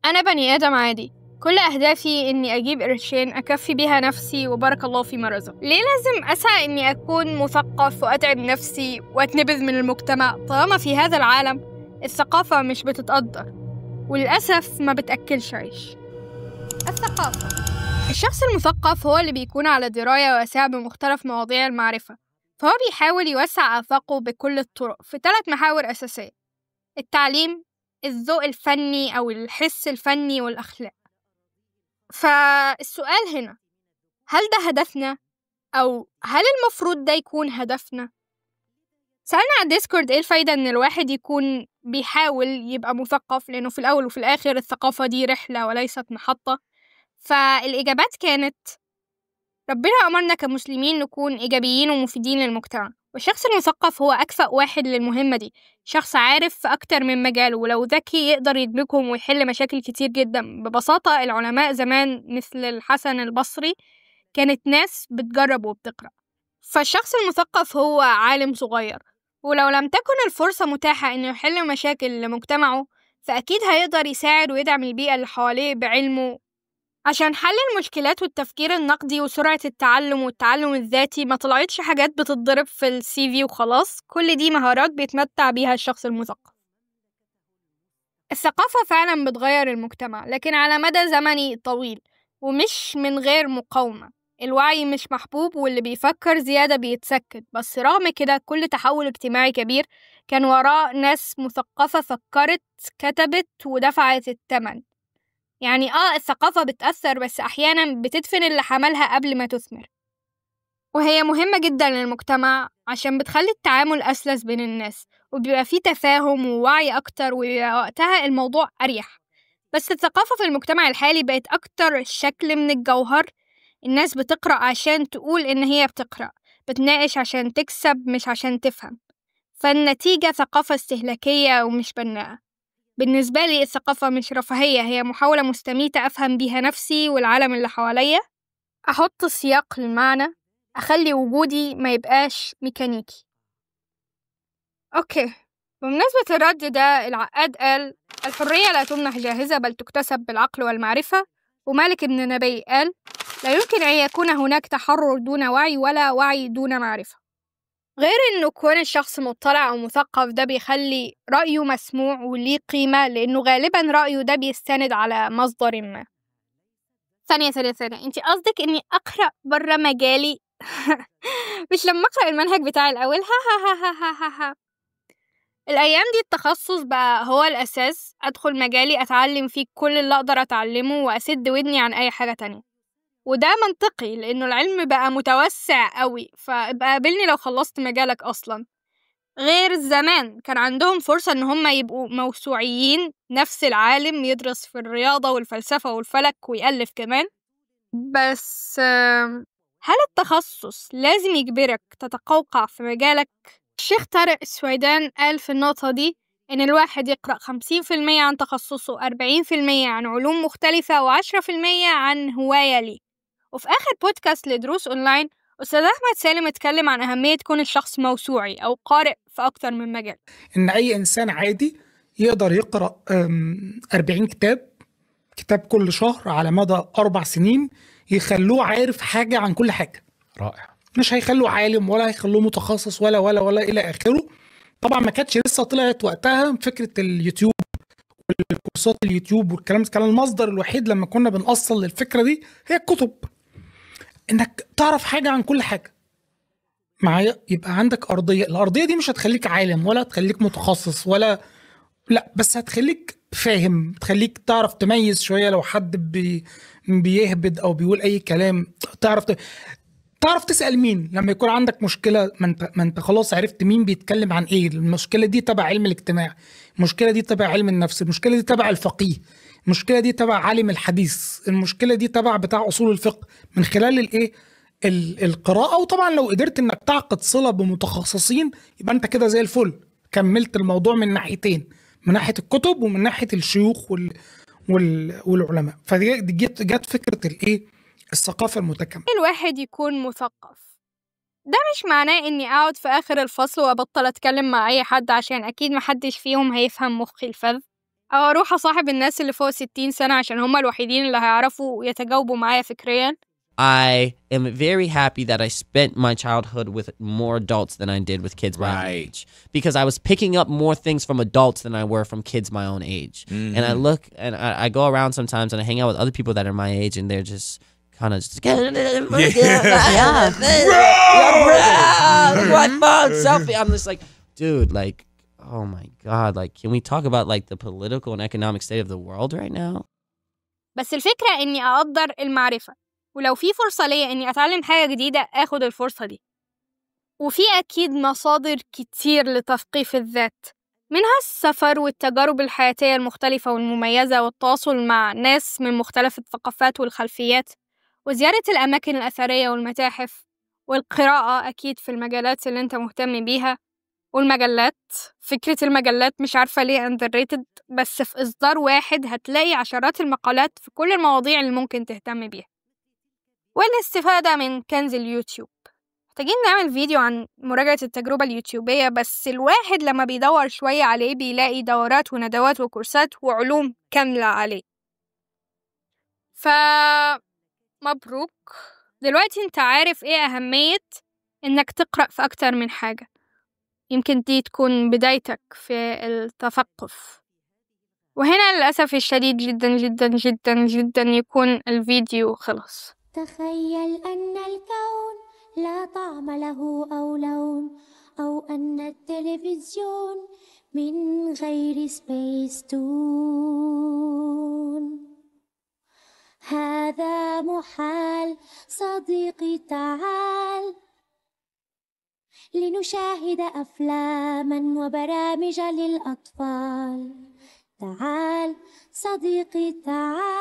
أنا بني آدم عادي، كل أهدافي إني أجيب قرشين أكفي بيها نفسي وبارك الله فيما رزق. ليه لازم أسعى إني أكون مثقف وأتعب نفسي وأتنبذ من المجتمع طالما في هذا العالم الثقافة مش بتتقدر وللأسف ما بتأكلش عيش؟ الثقافة، الشخص المثقف هو اللي بيكون على دراية واسعة بمختلف مواضيع المعرفة، فهو بيحاول يوسع آفاقه بكل الطرق في 3 محاور أساسية: التعليم، الذوق الفني أو الحس الفني، والأخلاق. فالسؤال هنا، هل ده هدفنا؟ أو هل المفروض ده يكون هدفنا؟ سألنا على الديسكورد إيه الفايدة إن الواحد يكون بيحاول يبقى مثقف، لأنه في الأول وفي الآخر الثقافة دي رحلة وليست محطة. فالإجابات كانت: ربنا أمرنا كمسلمين نكون إيجابيين ومفيدين للمجتمع، والشخص المثقف هو أكفأ واحد للمهمة دي، شخص عارف في أكتر من مجال ولو ذكي يقدر يدمجهم ويحل مشاكل كتير جدا. ببساطة العلماء زمان مثل الحسن البصري كانت ناس بتجرب وبتقرأ. فالشخص المثقف هو عالم صغير، ولو لم تكن الفرصة متاحة إنه يحل مشاكل لمجتمعه فأكيد هيقدر يساعد ويدعم البيئة اللي حواليه بعلمه. عشان حل المشكلات والتفكير النقدي وسرعة التعلم والتعلم الذاتي ما طلعتش حاجات بتتضرب في السي في وخلاص، كل دي مهارات بيتمتع بيها الشخص المثقف. الثقافة فعلا بتغير المجتمع، لكن على مدى زمني طويل ومش من غير مقاومة. الوعي مش محبوب واللي بيفكر زيادة بيتسكت، بس رغم كده كل تحول اجتماعي كبير كان وراء ناس مثقفة فكرت، كتبت، ودفعت الثمن. يعني الثقافة بتأثر، بس أحيانا بتدفن اللي حملها قبل ما تثمر، وهي مهمة جدا للمجتمع عشان بتخلي التعامل أسلس بين الناس وبيبقى فيه تفاهم ووعي أكتر، وبيبقى وقتها الموضوع أريح. بس الثقافة في المجتمع الحالي بقت أكتر شكل من الجوهر. الناس بتقرأ عشان تقول إن هي بتقرأ، بتناقش عشان تكسب مش عشان تفهم، فالنتيجة ثقافة استهلاكية ومش بناءة. بالنسبة لي الثقافة مش رفاهية، هي محاولة مستميتة أفهم بيها نفسي والعالم اللي حواليا، أحط سياق للمعنى، أخلي وجودي ما يبقاش ميكانيكي. أوكي، بمناسبة الرد ده العقاد قال: الحرية لا تمنح جاهزة بل تكتسب بالعقل والمعرفة. ومالك ابن نبي قال: لا يمكن أن يكون هناك تحرر دون وعي ولا وعي دون معرفة. غير إنه كون الشخص مطلع أو مثقف ده بيخلي رأيه مسموع وليه قيمة، لأنه غالبا رأيه ده بيستند على مصدر ما. ثانية، انتي قصدك إني أقرأ برا مجالي؟ مش لما أقرأ المنهج بتاع الأول؟ ها. الأيام دي التخصص بقى هو الأساس، أدخل مجالي أتعلم فيه كل اللي أقدر أتعلمه وأسد ودني عن أي حاجة تانية. وده منطقي لأنه العلم بقى متوسع قوي، فابقى قابلني لو خلصت مجالك أصلا. غير زمان كان عندهم فرصة إن هم يبقوا موسوعيين، نفس العالم يدرس في الرياضة والفلسفة والفلك ويألف كمان. بس هل التخصص لازم يجبرك تتقوقع في مجالك؟ الشيخ طارق السويدان قال في النقطة دي إن الواحد يقرأ 50% عن تخصصه، 40% عن علوم مختلفة، و10% عن هواية ليه. وفي آخر بودكاست لدروس أونلاين أستاذ أحمد سالم اتكلم عن أهمية كون الشخص موسوعي أو قارئ في أكتر من مجال. إن أي إنسان عادي يقدر يقرأ 40 كتاب كل شهر على مدى 4 سنين يخلوه عارف حاجة عن كل حاجة. رائع. مش هيخلوه عالم ولا هيخلوه متخصص ولا إلى آخره. طبعا ما كانتش لسه طلعت وقتها فكرة اليوتيوب والكورسات اليوتيوب والكلام. كان المصدر الوحيد لما كنا بنأصل للفكرة دي هي الكتب، إنك تعرف حاجة عن كل حاجة معايا. يبقى عندك الأرضية دي مش هتخليك عالم ولا هتخليك متخصص لا، بس هتخليك فاهم، تخليك تعرف تميز شوية لو حد بيهبد أو بيقول أي كلام. تعرف تسأل مين لما يكون عندك مشكلة. ما انت خلاص عرفت مين بيتكلم عن ايه. المشكلة دي تبع علم الاجتماع، المشكلة دي تبع علم النفس، المشكلة دي تبع الفقيه، المشكلة دي تبع عالم الحديث، المشكلة دي تبع بتاع أصول الفقه، من خلال القراءة. وطبعا لو قدرت انك تعقد صلة بمتخصصين يبقى انت كده زي الفل، كملت الموضوع من ناحيتين، من ناحية الكتب ومن ناحية الشيوخ والعلماء. فدي جت فكرة الثقافة المتكاملة. الواحد يكون مثقف ده مش معناه إني أقعد في آخر الفصل وأبطل أتكلم مع أي حد، عشان أكيد محدش فيهم هيفهم مخي الفذ. أو أروح أصاحب الناس اللي فوق 60 سنة عشان هما الوحيدين اللي هيعرفوا يتجاوبوا معايا فكريا. I am very happy that I spent my childhood with more adults than I did with kids my own age, because I was picking up more things from adults than I were from kids my own age. And I look and I go around sometimes and I hang out with other people that are my age and they're just kind of just selfie. I'm just like, dude, like, oh my God, like, can we talk about like the political and economic state of the world right now? بس الفكرة إني أقدر المعرفة، ولو في فرصة ليا إني أتعلم حاجة جديدة أخد الفرصة دي. وفي أكيد مصادر كتير لتثقيف الذات، منها السفر والتجارب الحياتية المختلفة والمميزة والتواصل مع ناس من مختلف الثقافات والخلفيات، وزيارة الأماكن الأثرية والمتاحف، والقراءة أكيد في المجالات اللي أنت مهتم بيها. والمجلات، فكرة المجلات مش عارفة ليه underrated، بس في إصدار واحد هتلاقي عشرات المقالات في كل المواضيع اللي ممكن تهتم بيها. والاستفادة من كنز اليوتيوب، محتاجين نعمل فيديو عن مراجعة التجربة اليوتيوبية، بس الواحد لما بيدور شوية عليه بيلاقي دورات وندوات وكورسات وعلوم كاملة عليه. مبروك، دلوقتي انت عارف ايه أهمية انك تقرأ في أكتر من حاجة. يمكن دي تكون بدايتك في التثقف. وهنا للأسف الشديد جدا جدا جدا جدا يكون الفيديو خلص. تخيل أن الكون لا طعم له أو لون، أو أن التلفزيون من غير سبيس تون. هذا محال صديقي، تعال لنشاهد أفلاما وبرامج للأطفال. تعال صديقي تعال.